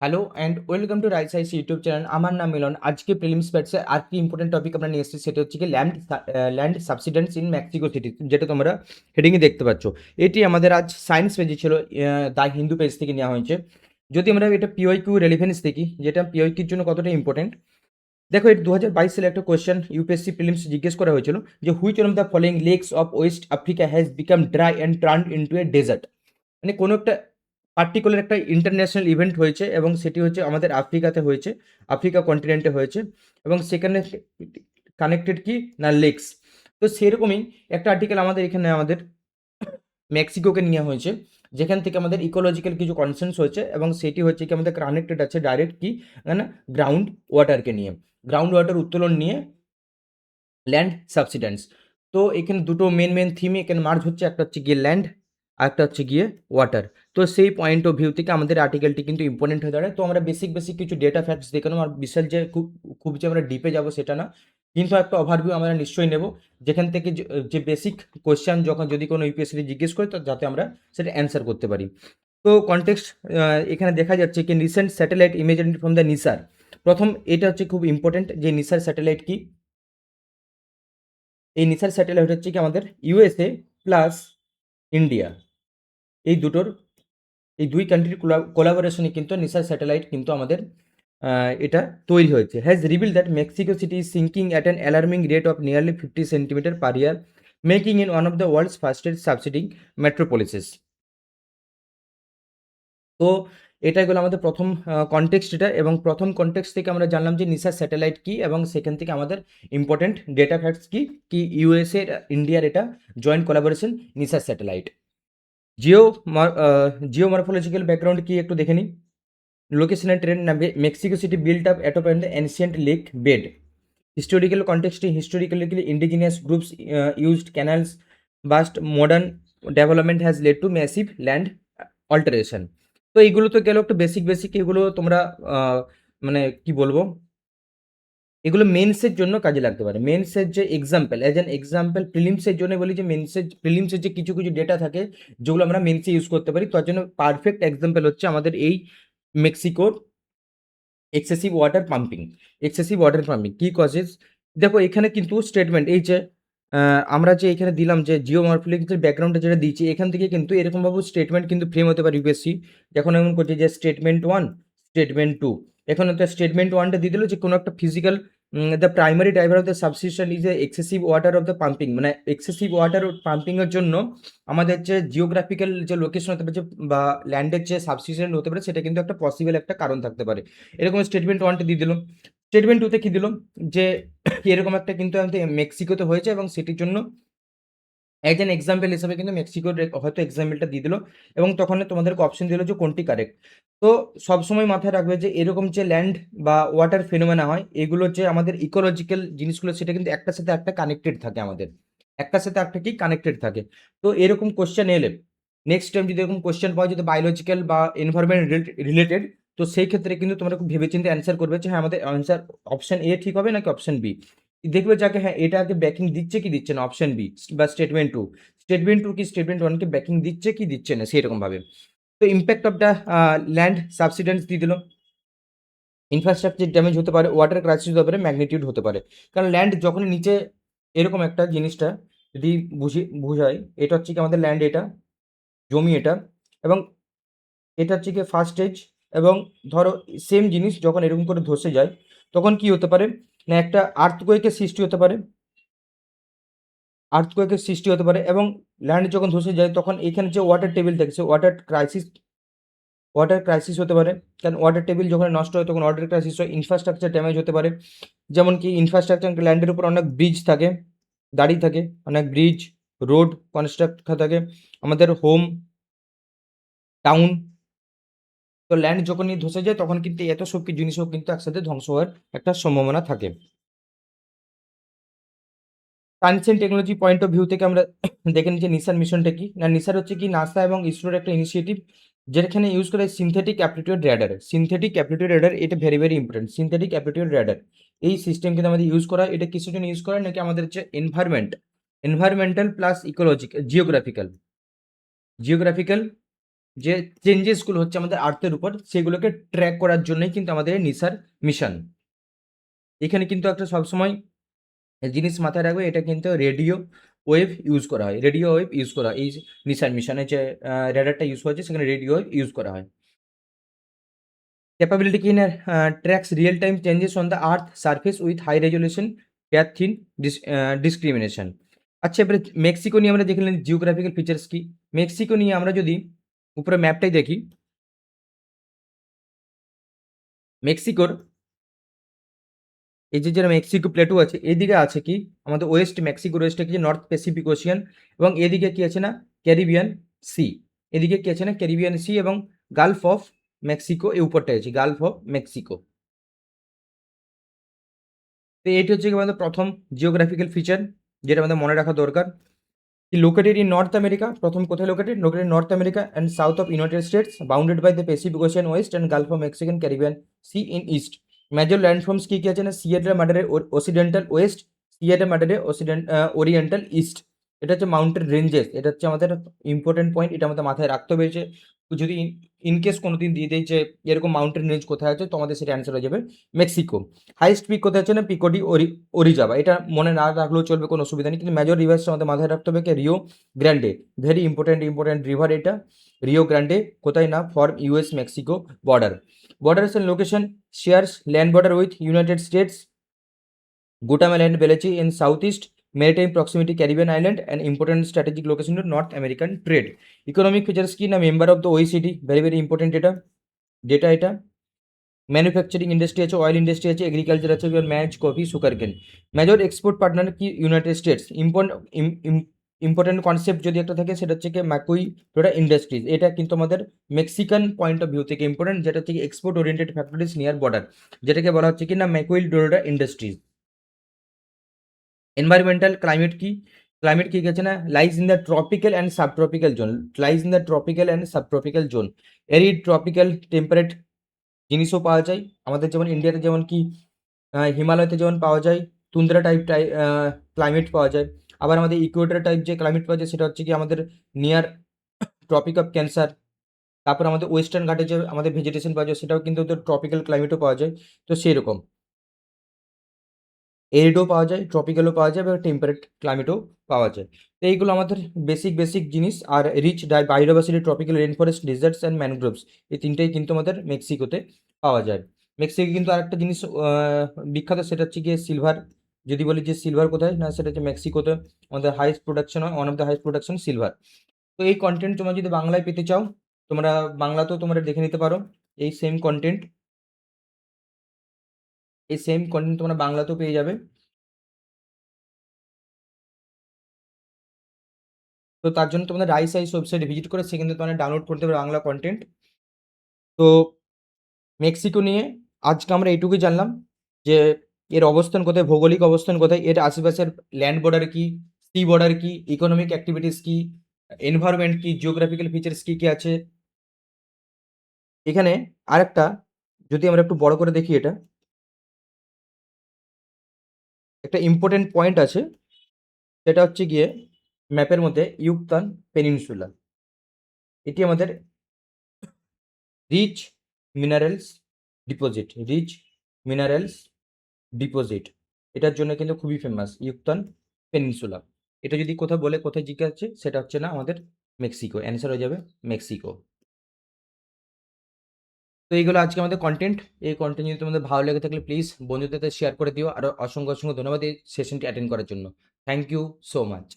Hello and welcome to rice ice YouTube channel. আমার নাম মিলন। আজকে প্রিলিমস ব্যাচে আর কি ইম্পর্টেন্ট টপিক আমরা নিয়ে এসেছি সেটা হচ্ছে কি ল্যান্ড সাবসিডেন্স ইন মেক্সিকো সিটি, যেটা তোমরা হেডিংয়ে দেখতে পাচ্ছ। এটি আমাদের আজ সায়েন্স পেজে ছিল, দ্য হিন্দু পেজ থেকে নেওয়া হয়েছে। যদি আমরা এটা পিওয়াইকিউ রেলিভেন্স দেখি, যেটা পিওয়াইকিউর জন্য কতটা ইম্পর্টেন্ট, দেখো এটা 2022 সালে একটা কোয়েশ্চেন ইউপিএসসি প্রিলিমস জিজ্ঞেস করা হয়েছিল যে which one of the following lakes of West Africa has become dry and turned into a desert. মানে কোনো একটা পার্টিকুলার একটা ইন্টারন্যাশনাল ইভেন্ট হয়েছে এবং সেটি হচ্ছে আমাদের আফ্রিকাতে হয়েছে, আফ্রিকা কন্টিনেন্টে হয়েছে, এবং সেখানে কানেক্টেড কি না লেকস। তো সেরকমই একটা আর্টিকেল আমাদের এখানে আমাদের মেক্সিকোকে নিয়ে হয়েছে, যেখান থেকে আমাদের ইকোলজিক্যাল কিছু কনসার্নস হয়েছে এবং সেটি হচ্ছে কি আমাদের কানেক্টেড আছে ডাইরেক্ট কি না গ্রাউন্ড ওয়াটারকে নিয়ে, গ্রাউন্ড ওয়াটার উত্তোলন নিয়ে ল্যান্ড সাবসিডেন্স। তো এখানে দুটো মেন থিম এখানে মার্জ হচ্ছে, একটা হচ্ছে গিয়ে ল্যান্ড আর একটা হচ্ছে গিয়ে ওয়াটার। তো সেই পয়েন্ট অফ ভিউ থেকে আমাদের আর্টিকেলটি কিন্তু ইম্পর্টেন্ট হয়ে দাঁড়ায়। তো আমরা বেসিক কিছু ডেটা ফ্যাক্টস দেখে নেবো, আর বিশাল যে খুব যে আমরা ডিপে যাবো সেটা না, কিন্তু একটা ওভারভিউ আমরা নিশ্চয়ই নেব, যেখান থেকে যে বেসিক কোয়েশ্চেন যখন যদি কোনো ইউপিএসসি জিজ্ঞেস করে তো যাতে আমরা সেটা অ্যান্সার করতে পারি। তো কনটেক্সট এখানে দেখা যাচ্ছে কি recent satellite images from the NISAR. প্রথম এটা হচ্ছে খুব ইম্পর্টেন্ট যে নিসার স্যাটেলাইট কি। এই নিসার স্যাটেলাইট হচ্ছে কি আমাদের ইউএসএ প্লাস ইন্ডিয়া, এই দুটোর এই দুই কান্ট্রির কোলাবোরেশনে কিন্তু নিসার স্যাটেলাইট কিন্তু আমাদের এটা তৈরি হয়েছে। Has reveal that Mexico City is sinking at an alarming rate of nearly 50 centimetre per year, making in one of the world's fastest subsiding metropolises. তো এটাই হলো আমাদের প্রথম কনটেক্সট এটা, এবং প্রথম কনটেক্সট থেকে আমরা জানলাম যে নিসার স্যাটেলাইট কি, এবং সেখান থেকে আমাদের ইম্পর্টেন্ট ডেটা ফ্যাক্টস কি কি ইউএসএ ইন্ডিয়ার এটা joint collaboration NISAR satellite. Geo geomorphological background কি একটু দেখে নিই। লোকেশন অ্যান্ড ট্রেন্ড নামে Mexico City built up at and ancient lake bed. Historical কনটেক্সটে historically indigenous groups used canals, but modern development has led to massive land alteration. তো এইগুলো তো গেল একটু বেসিক, এগুলো তোমরা মানে কি বলবো, এগুলো মেন্সের জন্য কাজে লাগতে পারে। মেন্সের যে এক্সাম্পল, অ্যাজ অ্যান এক্সাম্পল প্রিলিমসের জন্য বলি যে প্রিলিমসের যে কিছু ডেটা থাকে যেগুলো আমরা মেন্সে ইউজ করতে পারি, তার জন্য পারফেক্ট এক্সাম্পল হচ্ছে আমাদের এই মেক্সিকোর excessive water pumping. Excessive water pumping কি কজেস, দেখো এখানে কিন্তু স্টেটমেন্ট এই যে আমরা যে এখানে দিলাম যে জিওমরফোলজিক্যাল ব্যাকগ্রাউন্ডে যেটা দিচ্ছি, এখান থেকে কিন্তু এরকমভাবে স্টেটমেন্ট কিন্তু ফ্রেম হতে পারে ইউপিএসসি। যখন এমন করছে যে স্টেটমেন্ট ওয়ান, স্টেটমেন্ট টু, এখন তো স্টেটমেন্ট ওয়ানটা দিয়ে দিল যে কোনো একটা physical the primary driver of the substation is excessive water of the pumping, মানে এক্সেসিভ ওয়াটার পাম্পিংয়ের জন্য আমাদের যে জিওগ্রাফিক্যাল যে লোকেশন হতে পারে বা ল্যান্ডের যে সাবস্টেশন হতে পারে, সেটা কিন্তু একটা পসিবল একটা কারণ থাকতে পারে। এরকম স্টেটমেন্ট ওয়ানটা দিয়ে দিল। স্টেটমেন্ট টুতে কি দিল যে এরকম একটা কিন্তু আমাদের মেক্সিকোতে হয়েছে এবং সেটির জন্য অ্যাজ অ্যান এক্সাম্পল হিসেবে কিন্তু মেক্সিকোর হয়তো এক্সাম্পলটা দিয়ে দিল, এবং তখন তোমাদেরকে অপশন দিল যে কোনটি কারেক্ট। তো সবসময় মাথায় রাখবে যে এরকম যে ল্যান্ড বা ওয়াটার ফেনোমেনা হয়, এগুলো যে আমাদের ইকোলজিক্যাল জিনিসগুলো সেটা কিন্তু একটার সাথে একটা কানেক্টেড থাকে, আমাদের একটার সাথে একটা কি কানেক্টেড থাকে। তো এরকম কোশ্চেন এলে নেক্সট টাইম যদি এরকম কোশ্চেন পাওয়া যদি বায়োলজিক্যাল বা এনভায়রনমেন্ট রিলেটেড, তো সেই ক্ষেত্রে কিন্তু তোমরা খুব ভেবেচিন্তে অ্যান্সার করবে যে হ্যাঁ আমাদের অ্যান্সার অপশন এ ঠিক হবে নাকি অপশন বি। দেখবে যাকে হ্যাঁ এটা আগে ব্যাকিং দিচ্ছে কি দিচ্ছে না, অপশন বি বা স্টেটমেন্ট টু। স্টেটমেন্ট টু কি স্টেটমেন্ট ওয়ানকে ব্যাকিং দিচ্ছে কি দিচ্ছে না সেরকম ভাবে। তো ইম্প্যাক্ট অফ দ্য ল্যান্ড সাবসিডেন্স দিয়ে দিল। ইনফ্রাস্ট্রাকচার ড্যামেজ হতে পারে, ওয়াটার ক্রাইসিস হতে পারে, ম্যাগনিটিউড হতে পারে। কারণ ল্যান্ড যখনই নিচে এরকম একটা জিনিসটা যদি বুঝাই, এটা হচ্ছে কি আমাদের ল্যান্ড, এটা জমি এটা, এবং এটা হচ্ছে কি ফার্স্ট স্টেজ। এবং ধরো সেম জিনিস যখন এরকম করে ধসে যায় তখন কি হতে পারে না একটা আর্থকোয়েকের সৃষ্টি হতে পারে, আর্থকোয়েকের সৃষ্টি হতে পারে। এবং ল্যান্ড যখন ধসে যায় তখন এখানে যে ওয়াটার টেবিল থাকে সে ওয়াটার ক্রাইসিস হতে পারে। কারণ ওয়াটার টেবিল যখন নষ্ট হয় তখন ওয়াটার ক্রাইসিস হয়, ইনফ্রাস্ট্রাকচার ড্যামেজ হতে পারে। যেমন কি ইনফ্রাস্ট্রাকচার ল্যান্ডের উপর অনেক ব্রিজ থাকে, দাঁড়িয়ে থাকে, অনেক ব্রিজ, রোড কনস্ট্রাক্ট থাকে, আমাদের হোম, টাউন। তো ল্যান্ড যখনই ধসে যায় তখন কিন্তু এত সব কিছু জিনিসও কিন্তু একসাথে ধ্বংস হওয়ার একটা সম্ভাবনা থাকে। Science and technology point of view থেকে আমরা দেখে নিচ্ছি নিসার মিশনটা কি না। নিসার হচ্ছে কি নাসা এবং ইসরোর একটা ইনিশিয়েটিভ, যেখানে ইউজ করা হয় synthetic aptitude radar. Synthetic aptitude radar এটা very important. Synthetic aptitude radar এই সিস্টেম কিন্তু আমাদের ইউজ করা হয়। এটা কিসের জন্য ইউজ করা হয় নাকি আমাদের হচ্ছে এনভায়রনমেন্টাল প্লাস ইকোলজিক্যাল জিওগ্রাফিক্যাল যে চেঞ্জেসগুলো হচ্ছে আমাদের আর্থের উপর সেগুলোকে ট্র্যাক করার জন্যই কিন্তু আমাদের এই নিসার মিশন। এখানে কিন্তু একটা সবসময় জিনিস মাথায় রাখবে, এটা কিন্তু রেডিও ওয়েভ ইউজ করা হয়। রেডিও ওয়েভ ইউজ করা হয়। এই যে নিসার মিশনে যে রাডারটা ইউজ করা হচ্ছে সেখানে রেডিও ওয়েভ ইউজ করা হয়। Capability কি না tracks real time changes on the earth surface with high resolution path thin discrimination। আচ্ছা, এবারে মেক্সিকো নিয়ে আমরা দেখে নিলাম জিওগ্রাফিক্যাল ফিচার্স কি। মেক্সিকো নিয়ে আমরা যদি উপরে ম্যাপটাই দেখি, মেক্সিকোর এই যে যারা মেক্সিকো প্লেটো আছে এদিকে আছে কি আমাদের ওয়েস্ট, মেক্সিকোর ওয়েস্টে কি নর্থ প্যাসিফিক ওশিয়ান, এবং এদিকে কি আছে না ক্যারিবিয়ান সি। এদিকে কি আছে না ক্যারিবিয়ান সি এবং গালফ অফ মেক্সিকো, এই উপরটায় আছে গালফ অফ মেক্সিকো। তো এটি হচ্ছে কি আমাদের প্রথম জিওগ্রাফিক্যাল ফিচার যেটা আমাদের মনে রাখা দরকার। লোকেটেড ইন নর্থ আমেরিকা, প্রথম কোথায় located? Located North America and south of United States, bounded by the Pacific Ocean west and gulf of Mexican Caribbean sea in east. Major landforms কি কি আছে না Sierra Madre Occidental west, Sierra Madre Oriental east. এটা হচ্ছে mountain ranges, এটা হচ্ছে আমাদের important point, এটা আমাদের মাথায় রাখতে হবে। যে যদি ইনকেস কোনোদিন দিয়ে দেয় যে এরকম মাউন্টেন রেঞ্জ কোথায় আছে, তো আমাদের সেটা অ্যান্সার হয়ে যাবে মেক্সিকো। হাইস্ট পিক কোথায় আছে না পিকোডি ওরিজাবা, এটা মনে না রাখলেও চলবে, কোনো অসুবিধা নেই, কিন্তু মেজর রিভার্স আমাদের মাথায় রাখতে হবে কি Rio Grande, very important river এটা রিও গ্র্যান্ডে, কোথায় না form US Mexico border. Borders and location shares land border with United states, Guatemala and Belize in southeast, maritime proximity Caribbean island, and important strategic location to North American trade. Economic features কি না member of the OECD, very important data এটা। Manufacturing industry আছে, oil industry আছে, agriculture আছে, match coffee sugar কেন। Major export partner কি United states. Important concept যদি একটা থাকে সেটা হচ্ছে কি ম্যাকুই টোটা ইন্ডাস্ট্রিজ, এটা কিন্তু আমাদের মেক্সিকান পয়েন্ট অফ ভিউ থেকে ইম্পর্টেন্ট, যেটা হচ্ছে export oriented factories near border, যেটাকে বলা হচ্ছে কি না ম্যাকুইল ডোরা ইন্ডাস্ট্রিজ। এনভায়রনমেন্টাল ক্লাইমেট কি, ক্লাইমেট কি আছে না lies in the tropical and subtropical zone, lies in the tropical and subtropical zone. Arid tropical temperate জিনিসও পাওয়া যায় আমাদের, যেমন ইন্ডিয়াতে যেমন কি হিমালয়তে যেমন পাওয়া যায় তুন্দ্রা টাইপ ক্লাইমেট পাওয়া যায়। আবার আমাদের ইকুয়েটর টাইপ যে ক্লাইমেট পাওয়া যায় সেটা হচ্ছে কি আমাদের নিয়ার ট্রপিক অফ ক্যান্সার। তারপর আমাদের ওয়েস্টার্ন ঘাটে যে আমাদের ভেজিটেশন পাওয়া যায় সেটাও কিন্তু ট্রপিক্যাল ক্লাইমেটও পাওয়া যায়। তো সেই রকম এরিডও পাওয়া যায়, ট্রপিক্যালও পাওয়া যায়, এবং টেম্পারেট ক্লাইমেটও পাওয়া যায়। তো এইগুলো আমাদের বেসিক জিনিস। আর rich biodiversity, tropical rain forest, deserts and mangroves, এই তিনটেই কিন্তু আমাদের মেক্সিকোতে পাওয়া যায়। মেক্সিকো কিন্তু আরেকটা জিনিস বিখ্যাত, সেটা হচ্ছে গিয়ে সিলভার। যদি বলি যে সিলভার কোথায়, না সেটা হচ্ছে মেক্সিকোতে আমাদের হাইস্ট প্রোডাকশন হয়, one of the highest production silver. তো এই কন্টেন্ট তোমরা যদি বাংলায় পেতে চাও, তোমরা বাংলাতেও তোমরা দেখে নিতে পারো। এই সেম কন্টেন্ট তোমরা বাংলাতেও পেয়ে যাবে। তো তার জন্য তোমাদের রাইস ওয়েবসাইটে ভিজিট করে সেখান থেকে তোমরা ডাউনলোড করতে পারো বাংলা কন্টেন্ট। তো মেক্সিকো নিয়ে আজকে আমরা এইটুকুই জানলাম যে এর অবস্থান কোথায়, ভৌগোলিক অবস্থান কোথায়, এর আশেপাশের ল্যান্ড বর্ডার কি, সি বর্ডার কি, ইকোনমিক অ্যাক্টিভিটিস কি, এনভায়রনমেন্ট কি, জিওগ্রাফিক্যাল ফিচার্স কি কি আছে। এখানে আরেকটা যদি আমরা একটু বড় করে দেখি, এটা একটা ইম্পর্টেন্ট পয়েন্ট আছে, সেটা হচ্ছে গিয়ে ম্যাপের মধ্যে ইউক্তান পেনিনসুলা। এটি আমাদের rich minerals rich minerals deposit, এটার জন্য কিন্তু খুবই ফেমাস ইউক্তান পেনিনসুলা। এটা যদি কোথাও বলে কোথায় জিজ্ঞাসা সেটা হচ্ছে না আমাদের মেক্সিকো, অ্যান্সার হয়ে যাবে মেক্সিকো। তো এইগুলো আজকে আমাদের কন্টেন্ট। এই কন্টেন্ট যদি তোমাদের ভালো লেগে থাকলে প্লিজ বন্ধুদের সাথে শেয়ার করে দিও। আর অসংখ্য ধন্যবাদ এই সেশনটি অ্যাটেন্ড করার জন্য। Thank you so much.